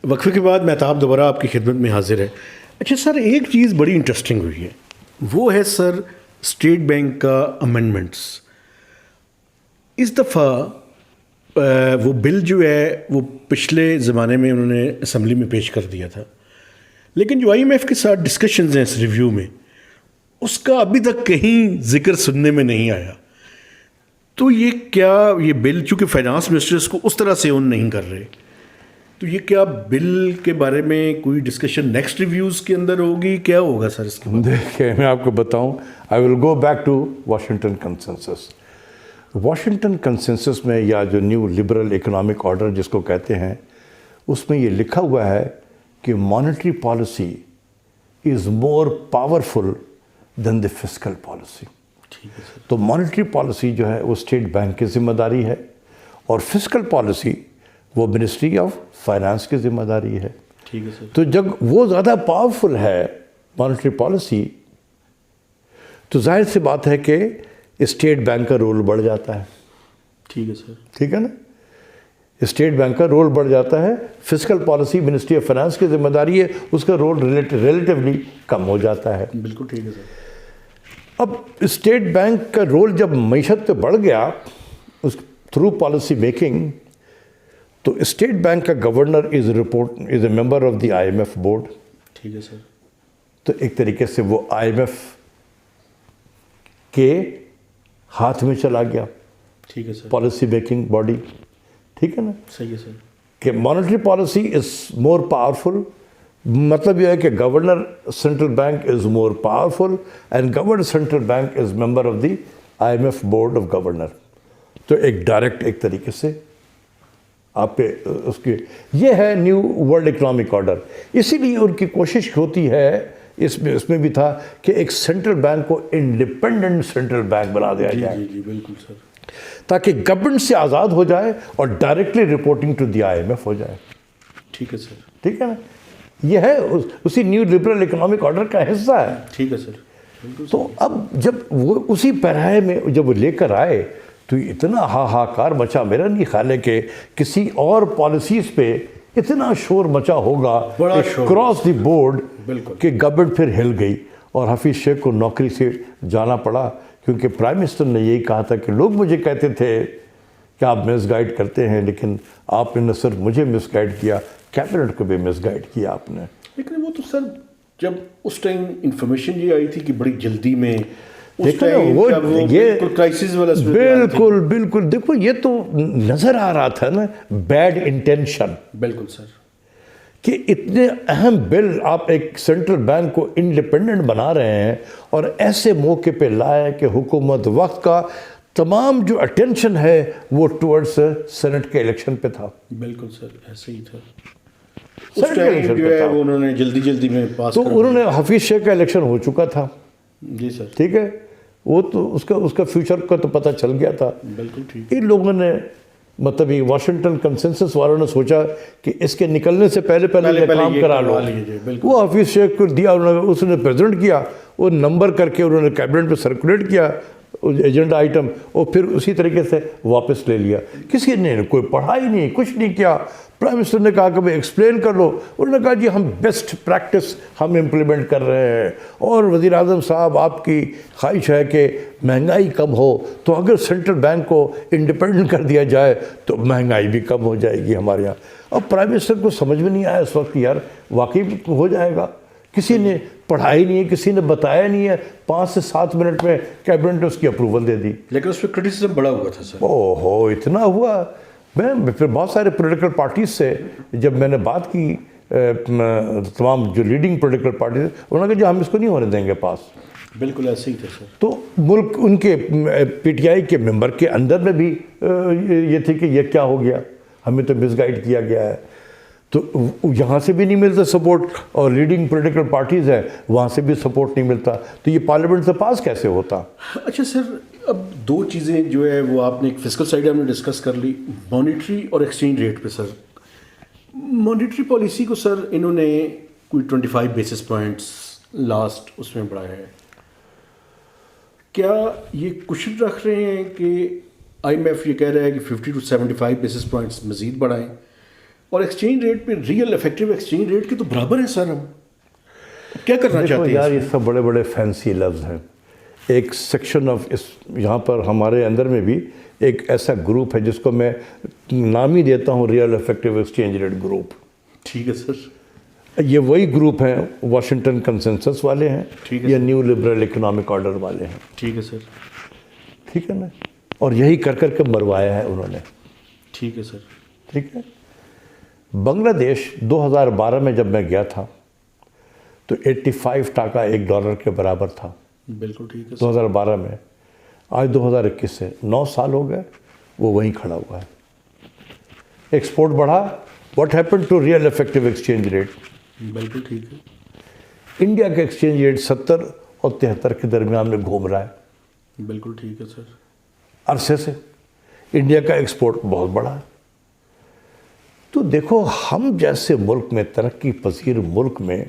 وقفے کے بعد مہتاب دوبارہ آپ کی خدمت میں حاضر ہے. اچھا سر، ایک چیز بڑی انٹرسٹنگ ہوئی ہے، وہ ہے سر اسٹیٹ بینک کا امینڈمنٹس. اس دفعہ وہ بل جو ہے وہ پچھلے زمانے میں انہوں نے اسمبلی میں پیش کر دیا تھا، لیکن جو آئی ایم ایف کے ساتھ ڈسکشنز ہیں اس ریویو میں، اس کا ابھی تک کہیں ذکر سننے میں نہیں آیا. تو یہ کیا یہ بل، چونکہ فائنانس منسٹرز کو اس طرح سے اون نہیں کر رہے، تو یہ کیا بل کے بارے میں کوئی ڈسکشن نیکسٹ ریویوز کے اندر ہوگی؟ کیا ہوگا سر اس کے بعد؟ دیکھیں میں آپ کو بتاؤں، I will go back to Washington consensus. Washington consensus میں یا جو نیو لبرل اکنامک آرڈر جس کو کہتے ہیں، اس میں یہ لکھا ہوا ہے کہ monetary policy is more powerful then the fiscal policy. تو مانیٹری پالیسی جو ہے وہ اسٹیٹ بینک کی ذمہ داری ہے، اور فسکل پالیسی وہ منسٹری آف فائنانس کی ذمہ داری ہے. ٹھیک ہے سر. تو جب وہ زیادہ پاورفل ہے مانیٹری پالیسی، تو ظاہر سی بات ہے کہ اسٹیٹ بینک کا رول بڑھ جاتا ہے. ٹھیک ہے سر. ٹھیک ہے نا، اسٹیٹ بینک کا رول بڑھ جاتا ہے. Fiscal policy ministry of finance کی ذمہ داری ہے، اس کا رول ریلیٹیولی کم ہو جاتا ہے. بالکل ٹھیک ہے سر. اب اسٹیٹ بینک کا رول جب معیشت پہ بڑھ گیا اس تھرو پالیسی میکنگ، تو اسٹیٹ بینک کا governor is a member of the I M F board. ٹھیک ہے سر. تو ایک طریقے سے وہ آئی ایم ایف کے ہاتھ میں چلا گیا. ٹھیک ہے سر. Policy making body. ٹھیک ہے نا، صحیح ہے سر. کہ monetary policy is more powerful. مطلب یہ ہے کہ governor central bank is more powerful and governor central bank is member of the I M F board of governor. تو ایک ڈائریکٹ ایک طریقے سے آپ پہ اس کی یہ ہے نیو ورلڈ اکنامک آرڈر. اسی لیے ان کی کوشش ہوتی ہے، اس میں بھی تھا کہ ایک سینٹرل بینک کو انڈیپینڈنٹ سینٹرل بینک بنا دیا جائے. جی بالکل سر. تاکہ گورنمنٹ سے آزاد ہو جائے اور directly reporting to the I M F ہو جائے. ٹھیک ہے سر. ٹھیک ہے نا، یہ ہے اسی نیو لبرل اکنامک آرڈر کا حصہ ہے. ٹھیک ہے سر. تو اب جب وہ اسی پیرائے میں جب وہ لے کر آئے تو اتنا ہاہاکار مچا. میرا نہیں خیال ہے کہ کسی اور پالیسیز پہ اتنا شور مچا ہوگا کراس دی بورڈ کہ گورنمنٹ پھر ہل گئی اور حفیظ شیخ کو نوکری سے جانا پڑا. کیونکہ پرائم منسٹر نے یہی کہا تھا کہ لوگ مجھے کہتے تھے کہ آپ مس گائیڈ کرتے ہیں، لیکن آپ نے نہ صرف مجھے مس گائیڈ کیا، کیبنٹ کو بھی مس گائیڈ کیا آپ نے. لیکن وہ تو سر جب اس ٹائم انفارمیشن یہ آئی تھی کہ بڑی جلدی میں بالکل دیکھو یہ تو نظر آ رہا تھا نا، بیڈ انٹینشن. بالکل سر. کہ اتنے اہم بل آپ ایک سینٹرل بینک کو انڈیپینڈنٹ بنا رہے ہیں اور ایسے موقع پہ لائے کہ حکومت وقت کا تمام جو اٹینشن ہے وہ ٹورڈز سینٹ کے الیکشن پہ تھا. بالکل سر ایسے ہی تھا. اس ٹائم جو ہے وہ انہوں نے جلدی میں پاس تو انہوں نے حفیظ شیخ کا الیکشن ہو چکا تھا. جی سر. ٹھیک ہے، وہ تو اس کا فیوچر کا تو پتہ چل گیا تھا. بالکل ٹھیک. ان لوگوں نے مطلب یہ واشنگٹن کنسنسس والوں نے سوچا کہ اس کے نکلنے سے پہلے کام کرا لو. وہ حفیظ شیخ کو دیا، اس نے پریزنٹ کیا، وہ نمبر کر کے انہوں نے کیبنٹ پہ سرکولیٹ کیا ایجنڈا آئٹم، اور پھر اسی طریقے سے واپس لے لیا. کسی نے کوئی پڑھا ہی نہیں، کچھ نہیں کیا. پرائم منسٹر نے کہا کہ بھائی ایکسپلین کر لو. انہوں نے کہا جی ہم بیسٹ پریکٹس ہم امپلیمنٹ کر رہے ہیں، اور وزیر اعظم صاحب آپ کی خواہش ہے کہ مہنگائی کم ہو، تو اگر سینٹرل بینک کو انڈیپینڈنٹ کر دیا جائے تو مہنگائی بھی کم ہو جائے گی ہمارے یہاں. اب پرائم منسٹر کو سمجھ میں نہیں آیا اس وقت یار واقعی ہو جائے گا. کسی نے پڑھائی نہیں ہے، کسی نے بتایا نہیں ہے. 5 سے 7 منٹ میں کیبنٹ نے اس کی اپروول دے دی. لیکن اس پہ کرٹیسزم بڑا ہوا تھا سر. اوہو اتنا ہوا. میں پھر بہت سارے پولیٹیکل پارٹیز سے جب میں نے بات کی، تمام جو لیڈنگ پولیٹیکل پارٹیز، انہوں نے کہا جی ہم اس کو نہیں ہونے دیں گے پاس. بالکل ایسے ہی تھا سر. تو ملک ان کے پی ٹی آئی کے ممبر کے اندر میں بھی یہ تھی کہ یہ کیا ہو گیا، ہمیں تو مس گائیڈ کیا گیا ہے. تو یہاں سے بھی نہیں ملتا سپورٹ، اور لیڈنگ پولیٹیکل پارٹیز ہیں وہاں سے بھی سپورٹ نہیں ملتا. تو یہ پارلیمنٹ سے پاس کیسے ہوتا؟ اچھا سر، اب 2 چیزیں جو ہے وہ آپ نے ایک فسکل سائڈ ہم نے ڈسکس کر لی، مانیٹری اور ایکسچینج ریٹ پہ. سر مانیٹری پالیسی کو سر انہوں نے کوئی 25 بیسس پوائنٹس لاسٹ اس میں بڑھایا ہے. کیا یہ کوشش رکھ رہے ہیں کہ آئی ایم ایف یہ کہہ رہا ہے کہ 50 to 75 بیسس پوائنٹس مزید بڑھائیں، اور ایکسچینج ریٹ پہ ریئل افیکٹو ایکسچینج ریٹ کے تو برابر ہیں سر. ہم کیا کرنا چاہتے ہیں یار یہ سب بڑے بڑے فینسی لفظ ہیں. ایک سیکشن آف اس یہاں پر ہمارے اندر میں بھی ایک ایسا گروپ ہے جس کو میں نام ہی دیتا ہوں real effective exchange rate group. ٹھیک ہے سر. یہ وہی گروپ ہیں واشنگٹن کنسنسس والے ہیں ٹھیک ہے یا نیو لبرل اکنامک آرڈر والے ہیں. ٹھیک ہے سر. ٹھیک ہے نا. اور یہی کر کر کے مروایا ہے انہوں نے. ٹھیک ہے سر. ٹھیک ہے. بنگلہ دیش 2012 میں جب میں گیا تھا تو 85 ٹاکا ایک ڈالر کے برابر تھا. بالکل ٹھیک ہے. 2012 میں. آج 2021 سے 9 سال ہو گئے وہ وہیں کھڑا ہوا ہے. ایکسپورٹ بڑھا. What happen to real effective exchange rate? بالکل ٹھیک ہے. انڈیا کا ایکسچینج ریٹ 70 اور 73 کے درمیان میں گھوم رہا ہے. بالکل ٹھیک ہے سر. عرصے سے انڈیا کا ایکسپورٹ بہت بڑا ہے. تو دیکھو ہم جیسے ملک میں ترقی پذیر ملک میں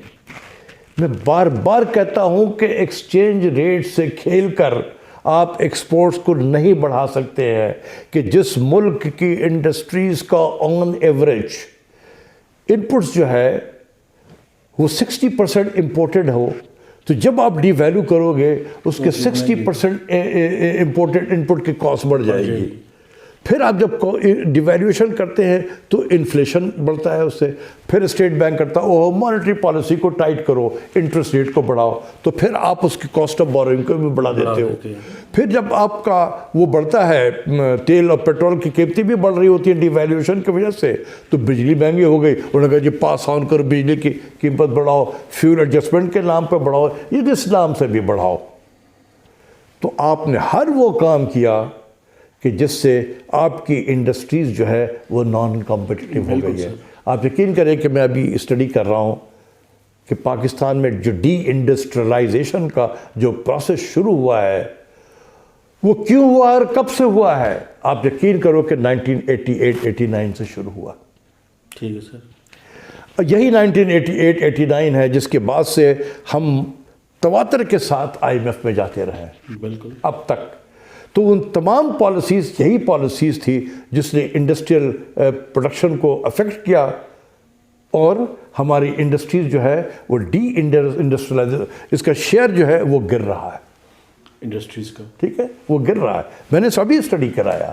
بار بار کہتا ہوں کہ ایکسچینج ریٹ سے کھیل کر آپ ایکسپورٹس کو نہیں بڑھا سکتے ہیں. کہ جس ملک کی انڈسٹریز کا آن ایوریج انپٹس جو ہے وہ 60% امپورٹڈ ہو تو جب آپ ڈی ویلیو کرو گے اس کے 60% امپورٹڈ انپٹ کی کاسٹ بڑھ جائے گی. پھر آپ جب ڈیویلیویشن کرتے ہیں تو انفلیشن بڑھتا ہے اس سے. پھر اسٹیٹ بینک کرتا ہے وہ مانیٹری پالیسی کو ٹائٹ کرو, انٹرسٹ ریٹ کو بڑھاؤ, تو پھر آپ اس کی کاسٹ آف بورونگ کو بھی بڑھا دیتے ہو. پھر جب آپ کا وہ بڑھتا ہے تیل اور پیٹرول کی قیمتیں بھی بڑھ رہی ہوتی ہیں ڈیویلیویشن کی وجہ سے, تو بجلی مہنگی ہو گئی. انہوں نے کہا جی پاس آن کرو, بجلی کی قیمت بڑھاؤ, فیول ایڈجسٹمنٹ کے نام پہ بڑھاؤ, یہ کس نام سے بھی بڑھاؤ. تو آپ نے ہر وہ کام کیا کہ جس سے آپ کی انڈسٹریز جو ہے وہ نان کمپٹیٹیو ہو گئی ہے. آپ یقین کریں کہ میں ابھی اسٹڈی کر رہا ہوں کہ پاکستان میں جو ڈی انڈسٹریلائزیشن کا جو پروسیس شروع ہوا ہے وہ کیوں ہوا اور کب سے ہوا ہے. آپ یقین کرو کہ 1988-89 سے شروع ہوا. ٹھیک ہے سر. یہی 1988-89 ہے جس کے بعد سے ہم تواتر کے ساتھ IMF میں جاتے رہے بالکل اب تک. تو ان تمام پالیسیز یہی پالیسیز تھی جس نے انڈسٹریل پروڈکشن کو افیکٹ کیا اور ہماری انڈسٹریز جو ہے وہ ڈی انڈسٹریلائز اس کا شیئر جو ہے وہ گر رہا ہے انڈسٹریز کا. ٹھیک ہے, وہ گر رہا ہے. میں نے سبھی اسٹڈی کرایا.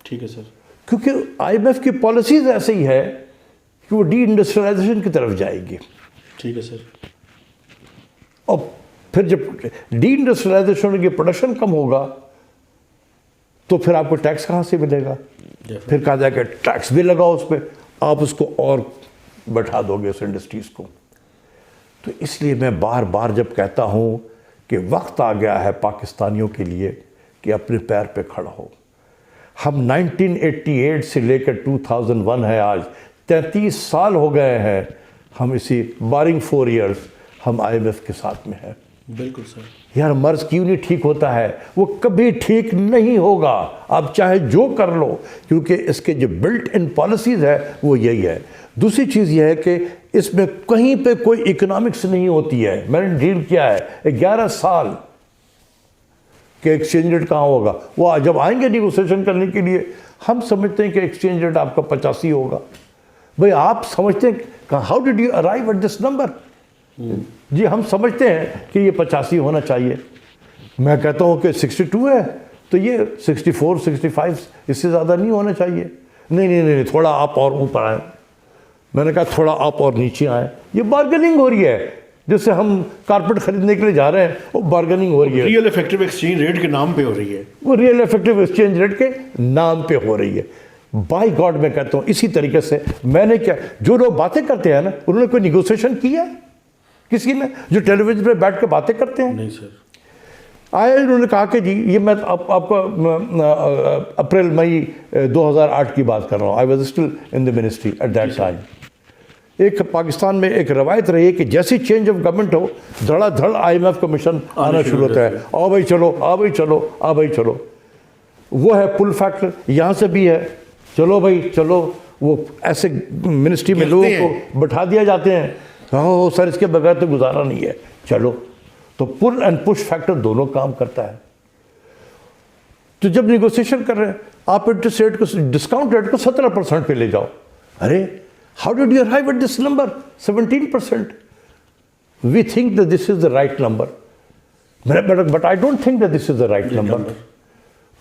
ٹھیک ہے سر. کیونکہ IMF کی پالیسیز ایسے ہی ہے کہ وہ ڈی انڈسٹریلائزیشن کی طرف جائے گی. ٹھیک ہے سر. اور پھر جب ڈی انڈسٹریلائزیشن کی پروڈکشن کم ہوگا تو پھر آپ کو ٹیکس کہاں سے ملے گا؟ پھر کہا جائے کہ ٹیکس بھی لگاؤ اس پہ, آپ اس کو اور بٹھا دو گے اس انڈسٹریز کو. تو اس لیے میں بار بار جب کہتا ہوں کہ وقت آ گیا ہے پاکستانیوں کے لیے کہ اپنے پیر پہ کھڑا ہو. ہم 1988 سے لے کر 2001 ہے, آج 33 سال ہو گئے ہیں. ہم اسی بارنگ 4 ایئرز ہم IMF کے ساتھ میں ہیں. بالکل سر. یار مرض کیوں نہیں ٹھیک ہوتا ہے؟ وہ کبھی ٹھیک نہیں ہوگا, آپ چاہے جو کر لو, کیونکہ اس کے جو بلٹ ان پالیسیز ہے وہ یہی ہے. دوسری چیز یہ ہے کہ اس میں کہیں پہ کوئی اکنامکس نہیں ہوتی ہے. میں نے ڈیل کیا ہے 11 سال کہ ایکسچینج ریٹ کہاں ہوگا. وہ جب آئیں گے نیگوسیشن کرنے کے لیے ہم سمجھتے ہیں کہ ایکسچینج ریٹ آپ کا 85 ہوگا. بھئی آپ سمجھتے ہیں how did you arrive at this number? جی ہم سمجھتے ہیں کہ یہ 85 ہونا چاہیے. میں کہتا ہوں کہ 62 ہے تو یہ 64 65 اس سے زیادہ نہیں ہونا چاہیے. نہیں تھوڑا آپ اور اوپر آئیں. میں نے کہا تھوڑا آپ اور نیچے آئیں. یہ بارگننگ ہو رہی ہے. جس سے ہم کارپیٹ خریدنے کے لیے جا رہے ہیں وہ بارگننگ ہو رہی ہے. ریئل افیکٹو ایکسچینج ریٹ کے نام پہ ہو رہی ہے. وہ ریئل افیکٹو ایکسچینج ریٹ کے نام پہ ہو رہی ہے. بائی گاڈ میں کہتا ہوں اسی طریقے سے میں نے کیا, جو لوگ باتیں کرتے ہیں نا انہوں نے کوئی نیگوسیشن کیا کسی نے؟ جو ٹیلی ویژن پہ بیٹھ کے باتیں کرتے ہیں نہیں سر. آئے انہوں نے کہا کہ جی یہ میں آپ کو اپریل مئی 2008 کی بات کر رہا ہوں. I was still in the ministry at that time. ایک پاکستان میں ایک روایت رہی ہے کہ جیسی چینج آف گورنمنٹ ہو دھڑا دھڑ IMF کا مشن آنا شروع ہوتا ہے. آؤ بھائی چلو, آ بھائی چلو, آ بھائی چلو. وہ ہے پل فیکٹر. یہاں سے بھی ہے چلو بھائی چلو. وہ ایسے منسٹری میں لوگوں کو بٹھا دیا جاتے ہیں, ہاں سر اس کے بغیر تو گزارا نہیں ہے, چلو. تو پل اینڈ پش فیکٹر دونوں کام کرتا ہے. تو جب نیگوسیشن کر رہے ہیں آپ انٹرسٹ ریٹ کو ڈسکاؤنٹ ریٹ کو 17% پہ لے جاؤ. ارے How did you arrive at this number? 17%. We think that this is the right number. But I don't think that this is the right number.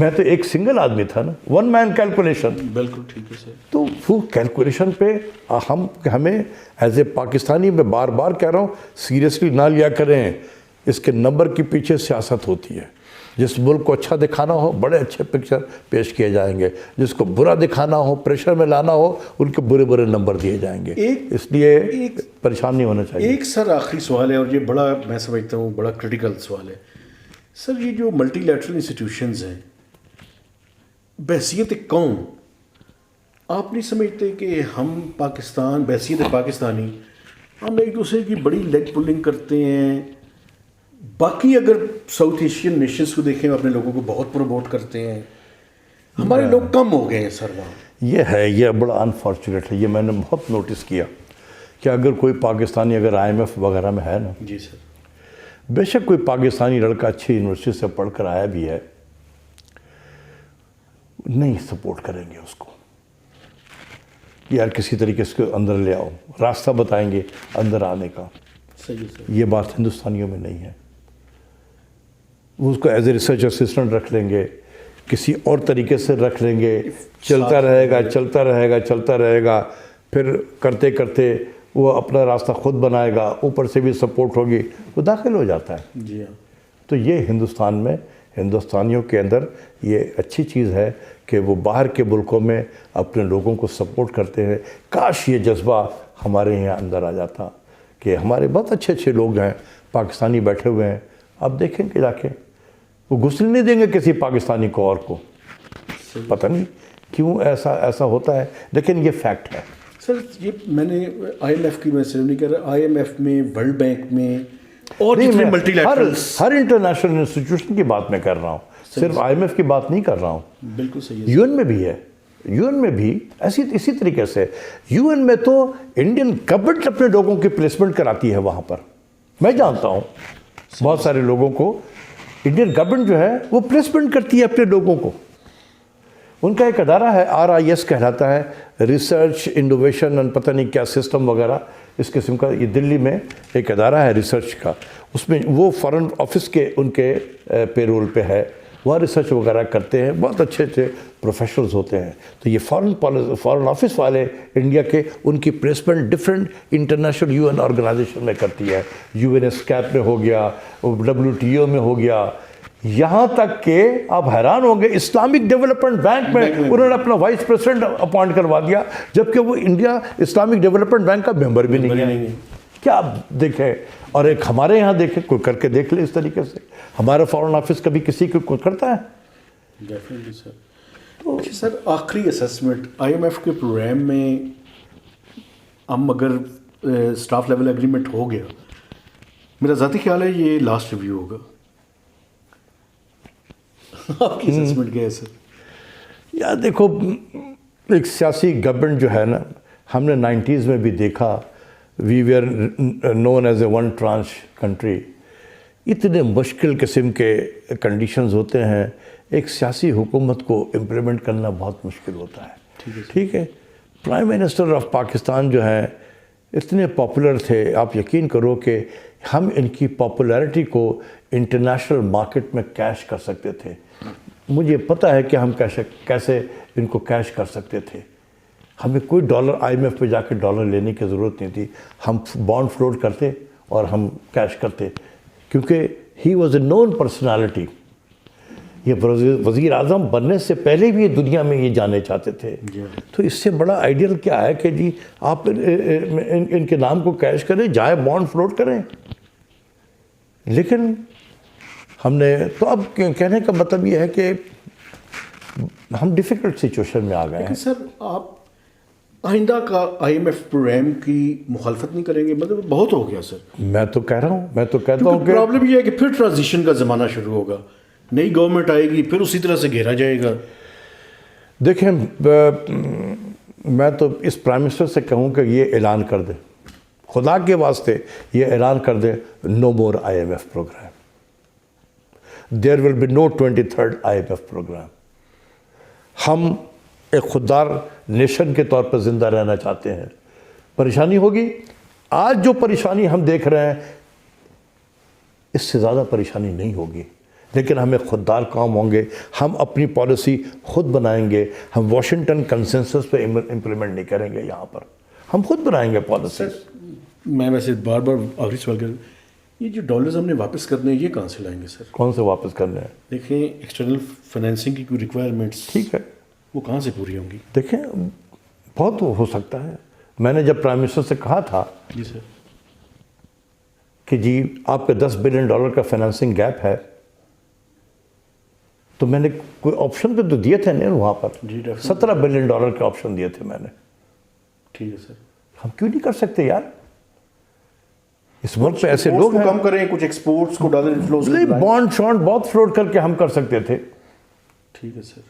میں تو ایک سنگل آدمی تھا نا, ون مین کیلکولیشن. بالکل ٹھیک ہے سر. تو وہ کیلکولیشن پہ ہمیں ایز اے پاکستانی میں بار بار کہہ رہا ہوں سیریسلی نہ لیا کریں. اس کے نمبر کے پیچھے سیاست ہوتی ہے. جس ملک کو اچھا دکھانا ہو بڑے اچھے پکچر پیش کیے جائیں گے, جس کو برا دکھانا ہو, پریشر میں لانا ہو, ان کے برے برے نمبر دیے جائیں گے. اس لیے پریشان نہیں ہونا چاہیے. ایک سر آخری سوال ہے, اور یہ بڑا میں سمجھتا ہوں بڑا کریٹیکل سوال ہے سر. یہ جو ملٹی لیٹرل انسٹیٹیوشنز ہیں بحیثیت قوم, آپ نہیں سمجھتے کہ ہم پاکستان بحیثیت پاکستانی ہم ایک دوسرے کی بڑی لیگ پولنگ کرتے ہیں؟ باقی اگر ساؤتھ ایشین نیشنز کو دیکھیں اپنے لوگوں کو بہت پروموٹ کرتے ہیں, ہمارے لوگ کم ہو گئے ہیں سر وہاں. یہ بڑا انفارچونیٹ ہے. یہ میں نے بہت نوٹس کیا کہ اگر کوئی پاکستانی اگر IMF وغیرہ میں ہے نا, جی سر, بے شک کوئی پاکستانی لڑکا اچھی یونیورسٹی سے پڑھ کر آیا بھی ہے, نہیں سپورٹ کریں گے اس کو. یار کسی طریقے سے اندر لے آؤ, راستہ بتائیں گے اندر آنے کا. صحیح سر. یہ بات ہندوستانیوں میں نہیں ہے. وہ اس کو ایز اے ریسرچ اسسٹنٹ رکھ لیں گے, کسی اور طریقے سے رکھ لیں گے, چلتا رہے گا. پھر کرتے کرتے وہ اپنا راستہ خود بنائے گا, اوپر سے بھی سپورٹ ہوگی, وہ داخل ہو جاتا ہے. جی ہاں. تو یہ ہندوستان میں ہندوستانیوں کے اندر یہ اچھی چیز ہے کہ وہ باہر کے ملکوں میں اپنے لوگوں کو سپورٹ کرتے ہیں. کاش یہ جذبہ ہمارے یہاں اندر آ جاتا کہ ہمارے بہت اچھے اچھے لوگ ہیں پاکستانی بیٹھے ہوئے ہیں, آپ دیکھیں کہ جا کے وہ گھسنے نہیں دیں گے کسی پاکستانی کو اور کو. پتہ نہیں کیوں ایسا ہوتا ہے, لیکن یہ فیکٹ ہے. سر یہ میں نے IMF کی میں صرف نہیں کہہ رہا, IMF میں, ورلڈ بینک میں, اور جتنے ملٹی لیٹرل ہر انٹرنیشنل انسٹیٹیوشن کی بات میں کر رہا ہوں, صرف IMF کی بات نہیں کر رہا ہوں. بالکل صحیح ہے. UN میں بھی ہے, UN میں بھی اسی طریقے سے. UN میں تو انڈین گورنمنٹ اپنے لوگوں کی پلیسمنٹ کراتی ہے وہاں پر. میں جانتا ہوں بہت سارے لوگوں کو انڈین گورنمنٹ جو ہے وہ پلیسمنٹ کرتی ہے اپنے لوگوں کو. ان کا ایک ادارہ ہے RIS کہلاتا ہے, ریسرچ انوویشن اور پتہ نہیں کیا سسٹم وغیرہ اس قسم کا. یہ دلی میں ایک ادارہ ہے ریسرچ کا, اس میں وہ فارن آفس کے ان کے پے رول پہ ہے, وہاں ریسرچ وغیرہ کرتے ہیں, بہت اچھے اچھے پروفیشنلز ہوتے ہیں. تو یہ فارن آفس والے انڈیا کے, ان کی placement different international UN organization میں کرتی ہے. UNESCAP میں ہو گیا, WTO میں ہو گیا, یہاں تک کہ آپ حیران ہوں گے اسلامک ڈیولپمنٹ بینک میں انہوں نے اپنا وائس پریزیڈنٹ اپوائنٹ کروا دیا, جبکہ وہ انڈیا اسلامک ڈیولپمنٹ بینک کا ممبر بھی نہیں ہے. کیا آپ دیکھیں, اور ایک ہمارے یہاں دیکھیں, کوئی کر کے دیکھ لے اس طریقے سے. ہمارا فارن آفس کبھی کسی کو کوئی کرتا ہے؟ ڈیفینیٹلی سر. اچھا سر, آخری اسیسمنٹ IMF کے پروگرام میں ہم اگر اسٹاف لیول ایگریمنٹ ہو گیا, میرا ذاتی خیال ہے یہ لاسٹ ریویو ہوگا. آپ کی اسیسمنٹ کیا ہے سر؟ یا دیکھو, ایک سیاسی گورنمنٹ جو ہے نا, ہم نے 90s میں بھی دیکھا, we were known as a one tranche country. اتنے مشکل قسم کے کنڈیشنز ہوتے ہیں, ایک سیاسی حکومت کو امپلیمنٹ کرنا بہت مشکل ہوتا ہے. ٹھیک ہے, پرائم منسٹر آف پاکستان جو ہیں اتنے پاپولر تھے, آپ یقین کرو کہ ہم ان کی پاپولیرٹی کو انٹرنیشنل مارکیٹ میں کیش کر سکتے تھے. مجھے پتہ ہے کہ ہم کیسے ان کو کیش کر سکتے تھے. ہمیں کوئی ڈالر IMF پہ جا کے ڈالر لینے کی ضرورت نہیں تھی, ہم بانڈ فلوٹ کرتے اور ہم کیش کرتے, کیونکہ he was a known personality. یہ وزیر اعظم بننے سے پہلے بھی دنیا میں یہ جانے چاہتے تھے. تو اس سے بڑا آئیڈیل کیا ہے کہ جی آپ ان کے نام کو کیش کریں, جائے بانڈ فلوٹ کریں. لیکن ہم نے تو, اب کہنے کا مطلب یہ ہے کہ ہم ڈیفیکلٹ سچویشن میں آ گئے ہیں. سر آپ آئندہ کا IMF پروگرام کی مخالفت نہیں کریں گے؟ مطلب بہت ہو گیا سر. میں تو کہہ رہا ہوں, میں تو کہتا ہوں کہ پرابلم یہ ہے کہ پھر ٹرانزیشن کا زمانہ شروع ہوگا, نئی گورنمنٹ آئے گی, پھر اسی طرح سے گھیرا جائے گا. دیکھیں, میں تو اس پرائم منسٹر سے کہوں کہ یہ اعلان کر دیں, خدا کے واسطے یہ اعلان کر دیں, no more IMF programme. There will be no 23rd IMF programme. ہم ایک خوددار نیشن کے طور پر زندہ رہنا چاہتے ہیں. پریشانی ہوگی, آج جو پریشانی ہم دیکھ رہے ہیں اس سے زیادہ پریشانی نہیں ہوگی, لیکن ہمیں خوددار کام ہوں گے، ہم اپنی پالیسی خود بنائیں گے، ہم واشنگٹن کنسنسس پہ امپلیمنٹ نہیں کریں گے، یہاں پر ہم خود بنائیں گے پالیسی۔ میں ویسے بار بار آخری سوال کر، یہ جو ڈالرز ہم نے واپس کرنے ہیں یہ کہاں سے لائیں گے سر؟ کون سے واپس کرنے ہیں؟ دیکھیں ایکسٹرنل فائنینسنگ کی کوئی ریکوائرمنٹس ٹھیک ہے، وہ کہاں سے پوری ہوں گی؟ دیکھیں بہت ہو سکتا ہے۔ میں نے جب پرائم منسٹر سے کہا تھا جی سر، کہ جی آپ کا $10 بلین کا فائنینسنگ گیپ ہے، تو میں نے کوئی آپشن تو دیے تھے نہیں وہاں پر، جی definitely. $17 بلین کے آپشن دیے تھے میں نے۔ ٹھیک ہے سر، ہم کیوں نہیں کر سکتے یار؟ اس ملک پہ ایسے لوگ کو ہیں، کم کریں، کچھ ایکسپورٹس کو ڈالر انفلوز نہیں بانڈ شانڈ بہت فلوٹ کر کے ہم کر سکتے تھے، ٹھیک ہے سر،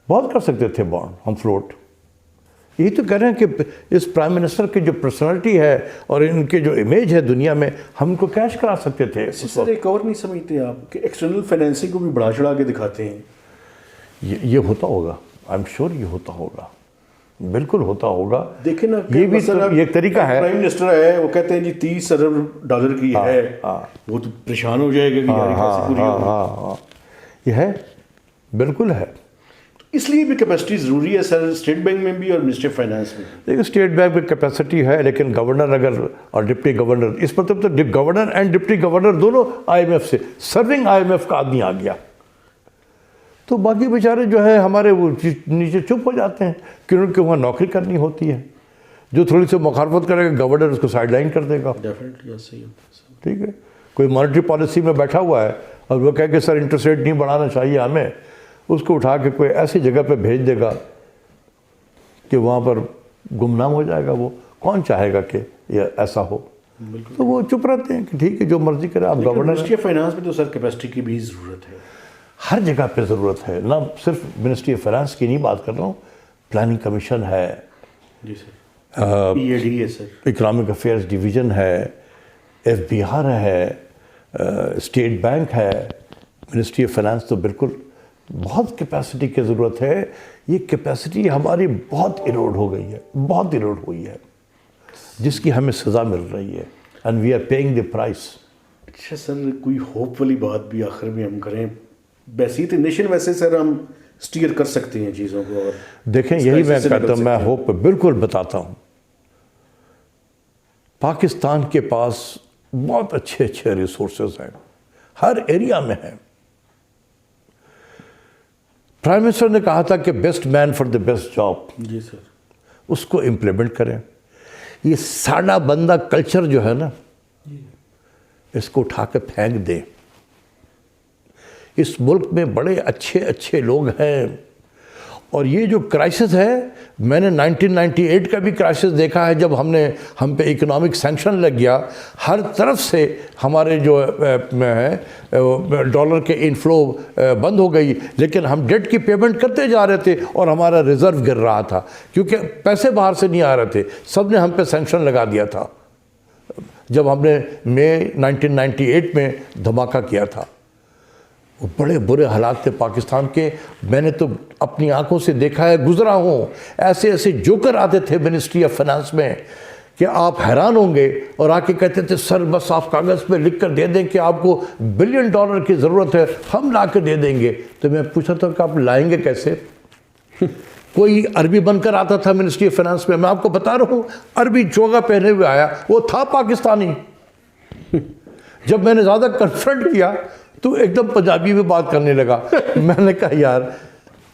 بہت کر سکتے تھے بانڈ ہم فلوٹ۔ یہی تو کہہ رہے ہیں کہ اس پرائم منسٹر کی جو پرسنالٹی ہے اور ان کے جو امیج ہے دنیا میں، ہم ان کو کیش کرا سکتے تھے اس سر وقت۔ ایک اور نہیں سمجھتے آپ کہ ایکسٹرنل فائنینسنگ کو بھی بڑھا چڑھا کے دکھاتے ہیں؟ یہ ہوتا ہوگا، آئی ایم شیور یہ ہوتا ہوگا، بالکل ہوتا ہوگا۔ دیکھیں نا، یہ بھی تو ایک طریقہ ہے۔ پرائم منسٹر ہے، وہ کہتے ہیں جی $30 ارب کی ہے، وہ تو پریشان ہو جائے گا کہ یار کیسے پوری ہوگی؟ یہ ہے، بالکل ہے۔ اس لیے بھی کیپیسٹی ضروری ہے سر، اسٹیٹ بینک میں بھی اور منسٹری فائنانس میں بھی۔ لیکن اسٹیٹ بینک میں کیپیسٹی ہے، لیکن گورنر اگر اور ڈپٹی گورنر، اس مطلب تو گورنر اینڈ ڈپٹی گورنر دونوں IMF سے، سرونگ IMF کا آدمی آ گیا، تو باقی بیچارے جو ہے ہمارے وہ نیچے چپ ہو جاتے ہیں، کیونکہ وہاں نوکری کرنی ہوتی ہے۔ جو تھوڑی سی مخالفت کرے گا گورنر اس کو سائڈ لائن کر دے گا، ڈیفینیٹلی صحیح ہوتا ہے سر۔ ٹھیک ہے۔ کوئی مانیٹری پالیسی میں بیٹھا ہوا ہے اور وہ کہہ کہ سر انٹرسٹ ریٹ نہیں بڑھانا چاہیے ہمیں، اس کو اٹھا کے کوئی ایسی جگہ پہ بھیج دے گا کہ وہاں پر گمنام ہو جائے گا۔ وہ کون چاہے گا کہ یہ ایسا ہو؟ تو وہ چپ رہتے ہیں کہ ٹھیک ہے جو مرضی کرے آپ گورنر۔ منسٹری آف فائنانس میں تو سر کیپیسٹی کی بھی ضرورت ہے، ہر جگہ پہ ضرورت ہے، نہ صرف منسٹری آف فائنانس کی نہیں بات کر رہا ہوں، پلاننگ کمیشن ہے، جی سر، PAD ہے سر، اکنامک افیئرز ڈویژن ہے، FBR ہے، اسٹیٹ بینک ہے، منسٹری آف فائنانس تو بالکل بہت کیپیسٹی کی ضرورت ہے۔ یہ کیپیسٹی ہماری بہت ایروڈ ہو گئی ہے، بہت ایروڈ ہوئی ہے، جس کی ہمیں سزا مل رہی ہے، and we are paying the price. اچھا سر، کوئی ہوپ والی بات بھی آخر میں ہم کریں؟ ویسے تو نیشن ویسے سر ہم سٹیئر کر سکتے ہیں چیزوں کو، اور دیکھیں یہی میں کہتا ہوں، میں ہوپ بالکل بتاتا ہوں، پاکستان کے پاس بہت اچھے اچھے ریسورسز ہیں، ہر ایریا میں ہیں۔ پرائم منسٹر نے کہا تھا کہ best man for the best job, جی سر، اس کو امپلیمنٹ کریں۔ یہ سادہ بندہ کلچر جو ہے نا، اس کو اٹھا کے پھینک دیں۔ اس ملک میں بڑے اچھے اچھے لوگ ہیں، اور یہ جو کرائسس ہے، میں نے 1998 کا بھی کرائسس دیکھا ہے، جب ہم پہ اکنامک سینکشن لگ گیا، ہر طرف سے ہمارے جو ہے ڈالر کے انفلو بند ہو گئی، لیکن ہم ڈیٹ کی پیمنٹ کرتے جا رہے تھے اور ہمارا ریزرو گر رہا تھا، کیونکہ پیسے باہر سے نہیں آ رہے تھے، سب نے ہم پہ سینکشن لگا دیا تھا جب ہم نے مئی 1998 میں دھماکہ کیا تھا۔ وہ بڑے برے حالات تھے پاکستان کے، میں نے تو اپنی آنکھوں سے دیکھا ہے، گزرا ہوں، ایسے ایسے جوکر آتے تھے منسٹری آف فائنانس میں کہ آپ حیران ہوں گے، اور آ کے کہتے تھے سر بس آپ کاغذ پہ لکھ کر دے دیں کہ آپ کو $1 بلین کی ضرورت ہے، ہم لا کے دے دیں گے۔ تو میں پوچھا تھا کہ آپ لائیں گے کیسے؟ کوئی عربی بن کر آتا تھا منسٹری آف فائنانس میں، میں آپ کو بتا رہا ہوں، عربی چوگا پہنے ہوئے آیا، وہ تھا پاکستانی۔ جب میں نے زیادہ کنفرنٹ کیا تو ایک دم پنجابی میں بات کرنے لگا۔ میں نے کہا یار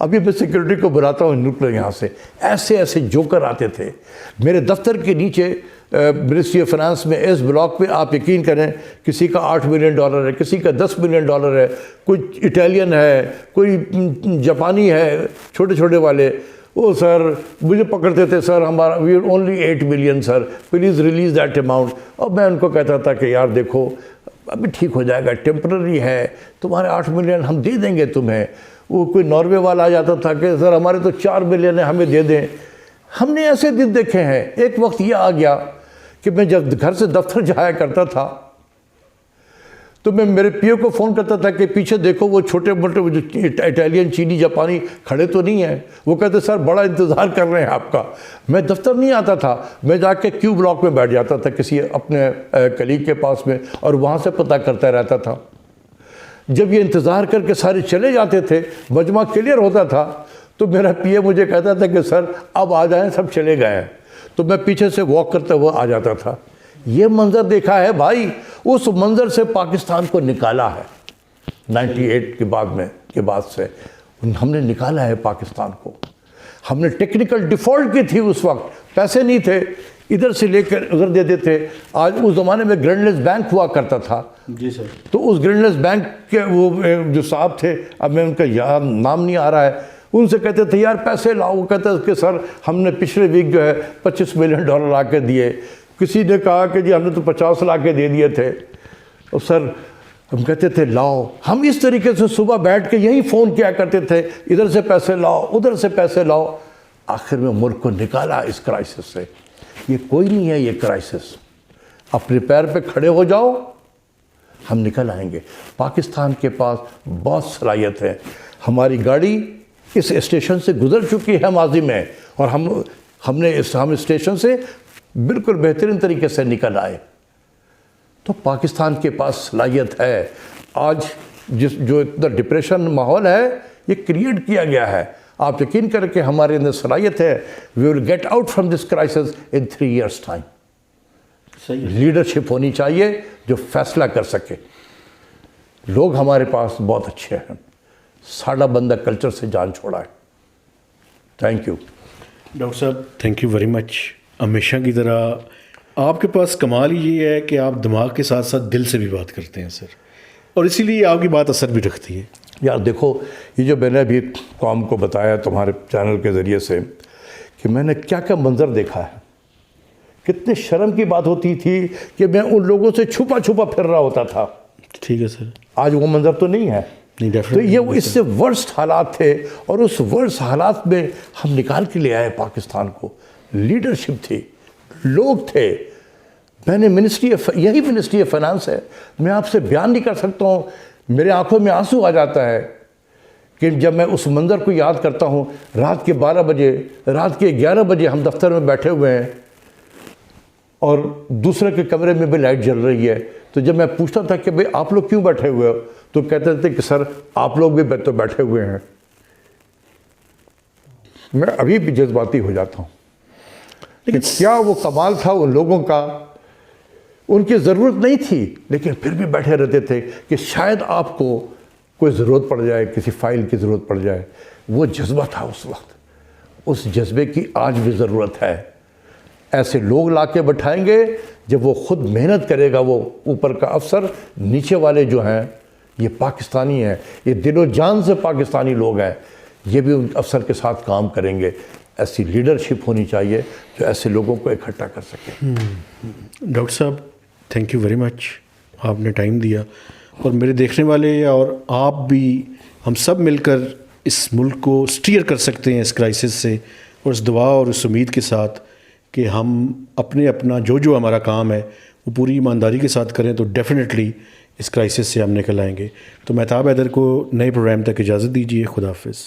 ابھی میں سیکورٹی کو بلاتا ہوں، نکلو یہاں سے۔ ایسے ایسے جوکر آتے تھے میرے دفتر کے نیچے منسٹری آف فائنانس میں، اس بلاک پہ آپ یقین کریں، کسی کا $8 ملین ہے، کسی کا $10 ملین ہے، کوئی اٹالین ہے، کوئی جاپانی ہے، چھوٹے چھوٹے والے۔ وہ سر مجھے پکڑتے تھے، سر ہمارا we are only 8 million sir, please release that amount. اور میں ان کو کہتا تھا کہ یار دیکھو ابھی ٹھیک ہو جائے گا، ٹیمپرری ہے، تمہارے 8 ملین ہم دے دیں گے تمہیں۔ وہ کوئی ناروے والا آ جاتا تھا کہ سر ہمارے تو 4 ملین ہے، ہمیں دے دیں۔ ہم نے ایسے دن دیکھے ہیں۔ ایک وقت یہ آ گیا کہ میں جب گھر سے دفتر جایا کرتا تھا تو میں میرے پیو کو فون کرتا تھا کہ پیچھے دیکھو وہ چھوٹے موٹے وہ جو اٹالین چینی جاپانی کھڑے تو نہیں ہیں۔ وہ کہتے سر بڑا انتظار کر رہے ہیں آپ کا۔ میں دفتر نہیں آتا تھا، میں جا کے کیو بلاک میں بیٹھ جاتا تھا کسی اپنے کلیگ کے پاس میں، اور وہاں سے پتہ کرتا رہتا تھا۔ جب یہ انتظار کر کے سارے چلے جاتے تھے، مجمع کلیئر ہوتا تھا، تو میرا پی اے مجھے کہتا تھا کہ سر اب آ جائیں، سب چلے گئے ہیں، تو میں پیچھے سے واک کرتے ہوئے آ جاتا تھا۔ یہ منظر دیکھا ہے بھائی، اس منظر سے پاکستان کو نکالا ہے 98 کے بعد سے ہم نے نکالا ہے پاکستان کو۔ ہم نے ٹیکنیکل ڈیفالٹ کی تھی اس وقت، پیسے نہیں تھے، ادھر سے لے کر ادھر دیتے تھے۔ آج اس زمانے میں گرینڈ لیس بینک ہوا کرتا تھا، جی سر، تو اس گرینڈ لیس بینک کے وہ جو صاحب تھے، اب میں ان کا نام نہیں آ رہا ہے، ان سے کہتے تھے یار پیسے لاؤ، وہ کہتے تھے کہ سر ہم نے پچھلے ویک جو ہے $25 ملین لا کے دیے، کسی نے کہا کہ جی ہم نے تو 50 لا کے دے دیے تھے، اور سر ہم کہتے تھے لاؤ۔ ہم اس طریقے سے صبح بیٹھ کے یہی فون کیا کرتے تھے، ادھر سے پیسے لاؤ، ادھر سے پیسے لاؤ، آخر میں ملک کو نکالا اس کرائسس سے۔ یہ کوئی نہیں ہے یہ کرائسس، اپنے پیر پہ کھڑے ہو جاؤ، ہم نکل آئیں گے۔ پاکستان کے پاس بہت صلاحیت ہے، ہماری گاڑی اس اسٹیشن سے گزر چکی ہے ماضی میں، اور ہم نے اس اسٹیشن سے بالکل بہترین طریقے سے نکل آئے۔ تو پاکستان کے پاس صلاحیت ہے۔ آج جو اتنا ڈپریشن ماحول ہے یہ کریٹ کیا گیا ہے، آپ یقین کریں کہ ہمارے اندر صلاحیت ہے۔ We will get out from this crisis in 3 years time. صحیح لیڈرشپ ہونی چاہیے جو فیصلہ کر سکے۔ لوگ ہمارے پاس بہت اچھے ہیں، ساڑھا بندہ کلچر سے جان چھوڑا ہے۔ تھینک یو ڈاکٹر صاحب، تھینک یو ویری مچ۔ ہمیشہ کی طرح آپ کے پاس کمال یہ ہے کہ آپ دماغ کے ساتھ ساتھ دل سے بھی بات کرتے ہیں سر، اور اسی لیے آپ کی بات اثر بھی رکھتی ہے۔ یار دیکھو، یہ جو میں نے ابھی قوم کو بتایا تمہارے چینل کے ذریعے سے کہ میں نے کیا کیا منظر دیکھا ہے، کتنے شرم کی بات ہوتی تھی کہ میں ان لوگوں سے چھپا چھپا پھر رہا ہوتا تھا۔ ٹھیک ہے سر، آج وہ منظر تو نہیں ہے۔ تو یہ اس سے ورسٹ حالات تھے، اور اس ورسٹ حالات میں ہم نکال کے لے آئے پاکستان کو۔ لیڈرشپ تھی، لوگ تھے۔ میں نے یہی منسٹری آف فائنانس ہے، میں آپ سے بیان نہیں کر سکتا ہوں، میرے آنکھوں میں آنسو آ جاتا ہے کہ جب میں اس منظر کو یاد کرتا ہوں۔ رات کے 12 بجے، رات کے 11 بجے ہم دفتر میں بیٹھے ہوئے ہیں، اور دوسرے کے کمرے میں بھی لائٹ جل رہی ہے۔ تو جب میں پوچھتا تھا کہ بھئی آپ لوگ کیوں بیٹھے ہوئے ہو، تو کہتے تھے کہ سر آپ لوگ بھی تو بیٹھے ہوئے ہیں۔ میں ابھی بھی جذباتی ہو جاتا ہوں، لیکن کیا وہ کمال تھا ان لوگوں کا۔ ان کی ضرورت نہیں تھی، لیکن پھر بھی بیٹھے رہتے تھے کہ شاید آپ کو کوئی ضرورت پڑ جائے، کسی فائل کی ضرورت پڑ جائے۔ وہ جذبہ تھا اس وقت، اس جذبے کی آج بھی ضرورت ہے۔ ایسے لوگ لا کے بٹھائیں گے، جب وہ خود محنت کرے گا، وہ اوپر کا افسر، نیچے والے جو ہیں یہ پاکستانی ہیں، یہ دل و جان سے پاکستانی لوگ ہیں، یہ بھی ان افسر کے ساتھ کام کریں گے۔ ایسی لیڈرشپ ہونی چاہیے جو ایسے لوگوں کو اکٹھا کر سکے۔ ڈاکٹر صاحب، تھینک یو ویری مچ، آپ نے ٹائم دیا، اور میرے دیکھنے والے اور آپ بھی، ہم سب مل کر اس ملک کو اسٹیئر کر سکتے ہیں اس کرائسس سے، اور اس دعا اور اس امید کے ساتھ کہ ہم اپنا جو ہمارا کام ہے وہ پوری ایمانداری کے ساتھ کریں، تو ڈیفینیٹلی اس کرائسس سے ہم نکل آئیں گے۔ تو مہتاب حیدر کو نئے پروگرام تک اجازت دیجیے۔ خدا حافظ۔